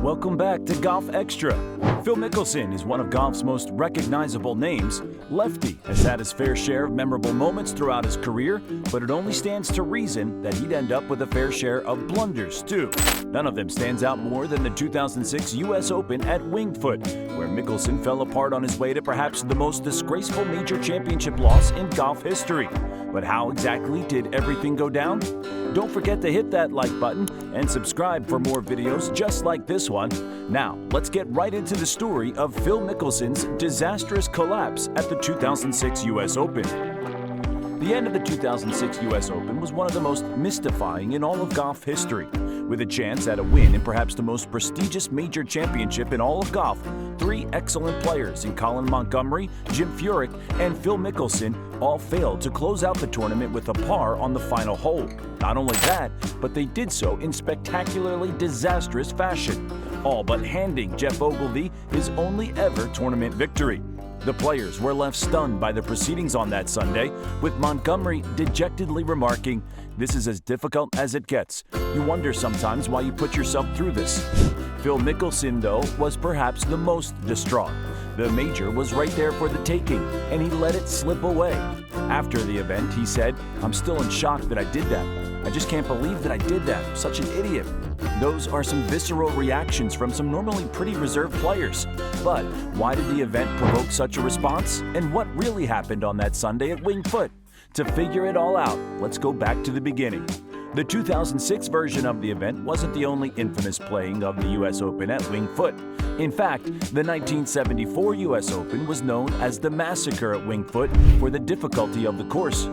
Welcome back to Golf Xtra. Phil Mickelson is one of golf's most recognizable names. Lefty has had his fair share of memorable moments throughout his career, but it only stands to reason that he'd end up with a fair share of blunders, too. None of them stands out more than the 2006 U.S. Open at Winged Foot, where Mickelson fell apart on his way to perhaps the most disgraceful major championship loss in golf history. But how exactly did everything go down? Don't forget to hit that like button and subscribe for more videos just like this one. Now, let's get right into the story of Phil Mickelson's disastrous collapse at the 2006 U.S. Open. The end of the 2006 U.S. Open was one of the most mystifying in all of golf history. With a chance at a win in perhaps the most prestigious major championship in all of golf, three excellent players in Colin Montgomerie, Jim Furyk, and Phil Mickelson all failed to close out the tournament with a par on the final hole. Not only that, but they did so in spectacularly disastrous fashion, all but handing Geoff Ogilvy his only ever tournament victory. The players were left stunned by the proceedings on that Sunday, with Montgomerie dejectedly remarking, "This is as difficult as it gets. You wonder sometimes why you put yourself through this." Phil Mickelson, though, was perhaps the most distraught. The major was right there for the taking, and he let it slip away. After the event, he said, "I'm still in shock that I did that. I just can't believe that I did that. I'm such an idiot." Those are some visceral reactions from some normally pretty reserved players. But why did the event provoke such a response? And what really happened on that Sunday at Winged Foot? To figure it all out, let's go back to the beginning. The 2006 version of the event wasn't the only infamous playing of the U.S. Open at Winged Foot. In fact, the 1974 U.S. Open was known as the Massacre at Winged Foot for the difficulty of the course.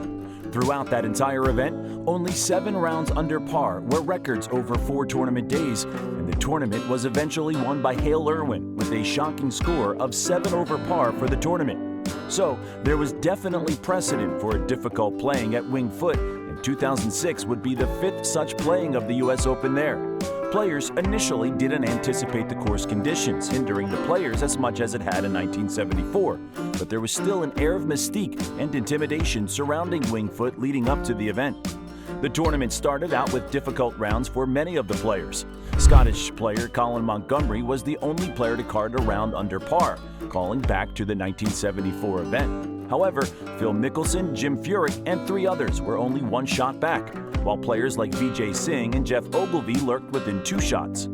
Throughout that entire event, only 7 rounds under par were records over 4 tournament days, and the tournament was eventually won by Hale Irwin with a shocking score of 7 over par for the tournament. So, there was definitely precedent for a difficult playing at Winged Foot, and 2006 would be the 5th such playing of the U.S. Open there. Players initially didn't anticipate the course conditions hindering the players as much as it had in 1974, but there was still an air of mystique and intimidation surrounding Winged Foot leading up to the event. The tournament started out with difficult rounds for many of the players. Scottish player Colin Montgomerie was the only player to card a round under par, calling back to the 1974 event. However, Phil Mickelson, Jim Furyk, and 3 others were only 1 shot back, while players like Vijay Singh and Geoff Ogilvy lurked within 2 shots.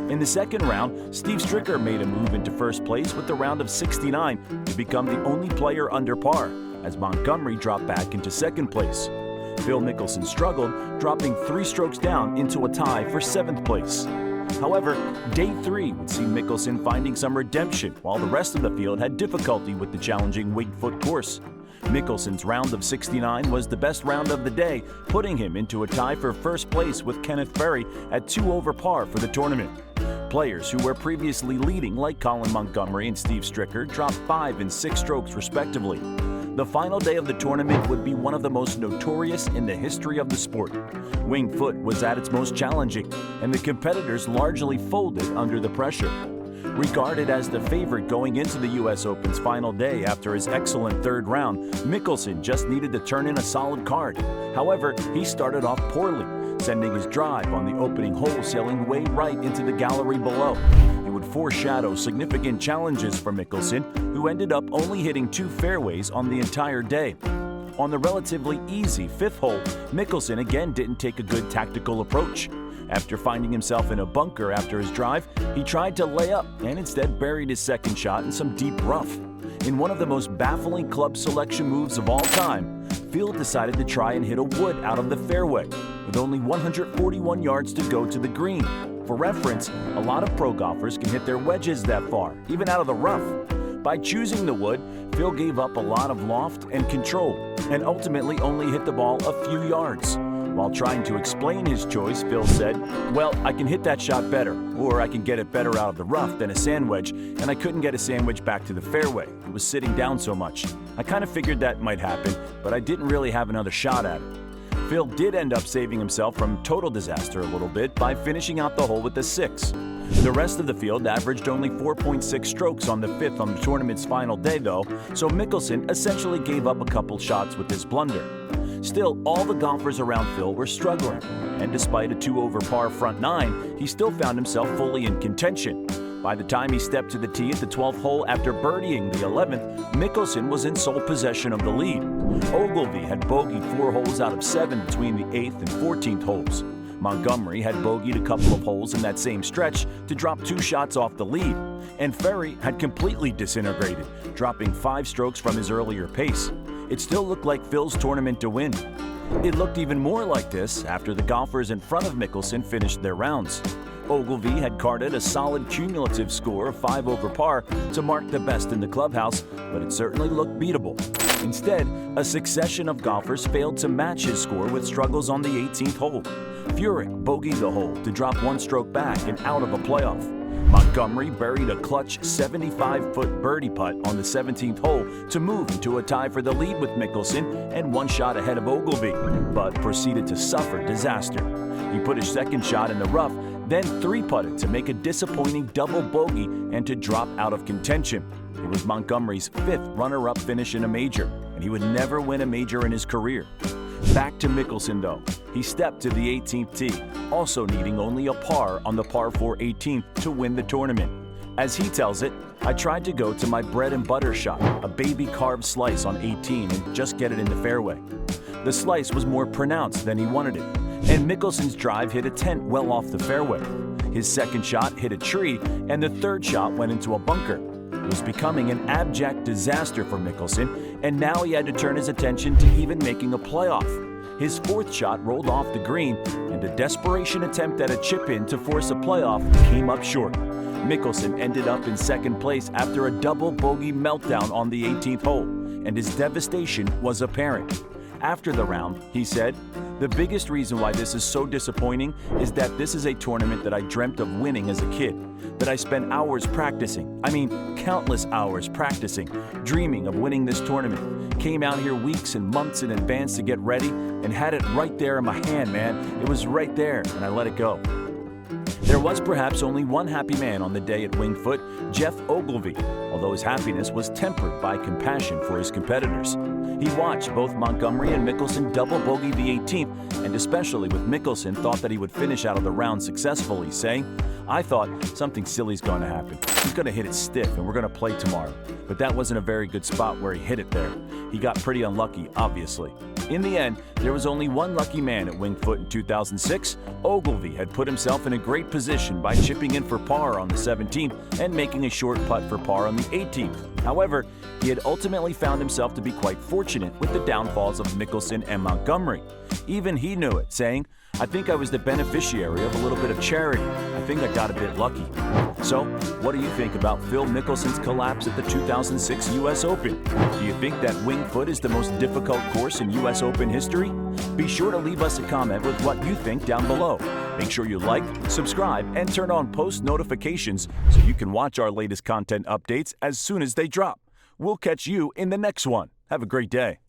In the second round, Steve Stricker made a move into first place with the round of 69 to become the only player under par, as Montgomerie dropped back into second place. Phil Mickelson struggled, dropping 3 strokes down into a tie for 7th place. However, day 3 would see Mickelson finding some redemption, while the rest of the field had difficulty with the challenging Winged Foot course. Mickelson's round of 69 was the best round of the day, putting him into a tie for first place with Kenneth Ferry at 2 over par for the tournament. Players who were previously leading, like Colin Montgomerie and Steve Stricker, dropped 5 and 6 strokes respectively. The final day of the tournament would be one of the most notorious in the history of the sport. Winged Foot was at its most challenging, and the competitors largely folded under the pressure. Regarded as the favorite going into the U.S. Open's final day after his excellent third round, Mickelson just needed to turn in a solid card. However, he started off poorly, sending his drive on the opening hole sailing way right into the gallery below. It would foreshadow significant challenges for Mickelson, who ended up only hitting 2 fairways on the entire day. On the relatively easy 5th hole, Mickelson again didn't take a good tactical approach. After finding himself in a bunker after his drive, he tried to lay up and instead buried his second shot in some deep rough. In one of the most baffling club selection moves of all time, Phil decided to try and hit a wood out of the fairway, with only 141 yards to go to the green. For reference, a lot of pro golfers can hit their wedges that far, even out of the rough. By choosing the wood, Phil gave up a lot of loft and control, and ultimately only hit the ball a few yards. While trying to explain his choice, Phil said, "Well, I can hit that shot better, or I can get it better out of the rough than a sand wedge, and I couldn't get a sand wedge back to the fairway. It was sitting down so much. I kind of figured that might happen, but I didn't really have another shot at it." Phil did end up saving himself from total disaster a little bit by finishing out the hole with a 6. The rest of the field averaged only 4.6 strokes on the 5th on the tournament's final day, though, so Mickelson essentially gave up a couple shots with his blunder. Still, all the golfers around Phil were struggling, and despite a 2-over-par front nine, he still found himself fully in contention. By the time he stepped to the tee at the 12th hole after birdieing the 11th, Mickelson was in sole possession of the lead. Ogilvy had bogeyed 4 holes out of 7 between the 8th and 14th holes. Montgomery had bogeyed a couple of holes in that same stretch to drop 2 shots off the lead, and Ferry had completely disintegrated, dropping 5 strokes from his earlier pace. It still looked like Phil's tournament to win. It looked even more like this after the golfers in front of Mickelson finished their rounds. Ogilvy had carded a solid cumulative score of 5 over par to mark the best in the clubhouse, but it certainly looked beatable. Instead, a succession of golfers failed to match his score with struggles on the 18th hole. Furyk bogeyed the hole to drop 1 stroke back and out of a playoff. Montgomery buried a clutch 75-foot birdie putt on the 17th hole to move into a tie for the lead with Mickelson and 1 shot ahead of Ogilvy, but proceeded to suffer disaster. He put his second shot in the rough, then 3-putted to make a disappointing double bogey and to drop out of contention. It was Montgomery's 5th runner-up finish in a major, and he would never win a major in his career. Back to Mickelson, though. He stepped to the 18th tee, also needing only a par on the par 4 18th to win the tournament. As he tells it, I tried to go to my bread and butter shot, a baby carved slice on 18, and just get it in the fairway. The slice was more pronounced than he wanted it, and Mickelson's drive hit a tent well off the fairway. His second shot hit a tree, and the third shot went into a bunker. It was becoming an abject disaster for Mickelson, and now he had to turn his attention to even making a playoff. His 4th shot rolled off the green, and a desperation attempt at a chip-in to force a playoff came up short. Mickelson ended up in 2nd place after a double bogey meltdown on the 18th hole, and his devastation was apparent. After the round, he said, "The biggest reason why this is so disappointing is that this is a tournament that I dreamt of winning as a kid, that I spent hours practicing, countless hours practicing, dreaming of winning this tournament. Came out here weeks and months in advance to get ready and had it right there in my hand, man. It was right there, and I let it go." There was perhaps only one happy man on the day at Winged Foot, Jeff Ogilvy, although his happiness was tempered by compassion for his competitors. He watched both Montgomery and Mickelson double bogey the 18th, and especially with Mickelson, thought that he would finish out of the round successfully, saying, "I thought something silly's going to happen. He's going to hit it stiff, and we're going to play tomorrow." But that wasn't a very good spot where he hit it there. He got pretty unlucky, obviously. In the end, there was only one lucky man at Winged Foot in 2006. Ogilvy had put himself in a great position by chipping in for par on the 17th and making a short putt for par on the 18th. However, he had ultimately found himself to be quite fortunate with the downfalls of Mickelson and Montgomery. Even he knew it, saying, "I think I was the beneficiary of a little bit of charity. I think I got a bit lucky." So, what do you think about Phil Mickelson's collapse at the 2006 U.S. Open? Do you think that Winged Foot is the most difficult course in U.S. Open history? Be sure to leave us a comment with what you think down below. Make sure you like, subscribe, and turn on post notifications so you can watch our latest content updates as soon as they drop. We'll catch you in the next one. Have a great day.